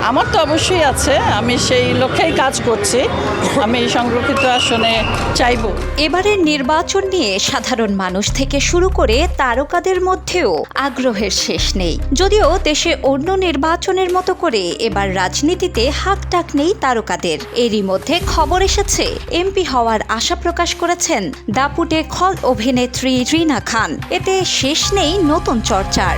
আমার তো অবশ্যই আছে, আমি সেই লক্ষ্যেই কাজ করছি। আমি সংরক্ষিত আসনে চাইব। এবারের নির্বাচন নিয়ে সাধারণ মানুষ থেকে শুরু করে তারকাদের মধ্যেও আগ্রহের শেষ নেই। যদিও দেশে অন্য নির্বাচনের মতো করে এবার রাজনীতিতে হাকডাক নেই তারকাদের। এরই মধ্যে খবর এসেছে এমপি হওয়ার আশা প্রকাশ করেছেন দাপুটে খল অভিনেত্রী রিনা খান। এতে শেষ নেই নতুন চর্চার।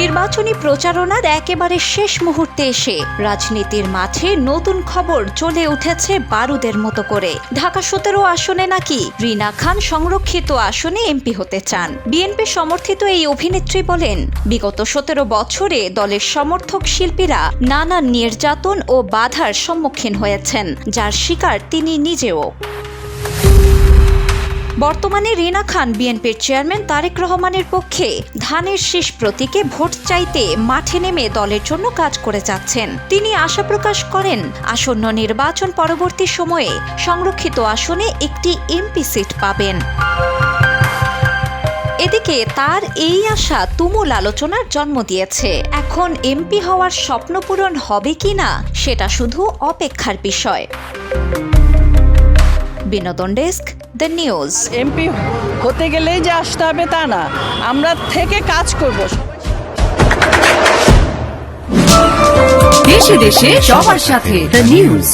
নির্বাচনী প্রচারণার একেবারে শেষ মুহূর্তে এসে রাজনীতির মাঠে নতুন খবর চলে উঠেছে বারুদের মতো করে। ঢাকা 17 আসনে নাকি রিনা খান সংরক্ষিত আসনে এমপি হতে চান। বিএনপি সমর্থিত এই অভিনেত্রী বলেন, বিগত 17 বছরে দলের সমর্থক শিল্পীরা নানা নির্যাতন ও বাধার সম্মুখীন হয়েছেন, যার শিকার তিনি নিজেও। বর্তমানে রিনা খান বিএনপির চেয়ারম্যান তারেক রহমানের পক্ষে ধানের শীষ প্রতীকে ভোট চাইতে মাঠে নেমে দলের জন্য কাজ করে যাচ্ছেন। তিনি আশা প্রকাশ করেন, আসন্ন নির্বাচন পরবর্তী সময়ে সংরক্ষিত আসনে একটি এমপি সিট পাবেন। এদিকে তার এই আশা তুমুল আলোচনার জন্ম দিয়েছে। এখন এমপি হওয়ার স্বপ্ন পূরণ হবে কিনা সেটা শুধু অপেক্ষার বিষয়। বিনোদন ডেস্ক, দ্য নিউজ। এমপি হতে গেলেই যে আসতে হবে তা না, আমরা থেকে কাজ করব। দেশে দেশে সবার সাথে, দ্য নিউজ।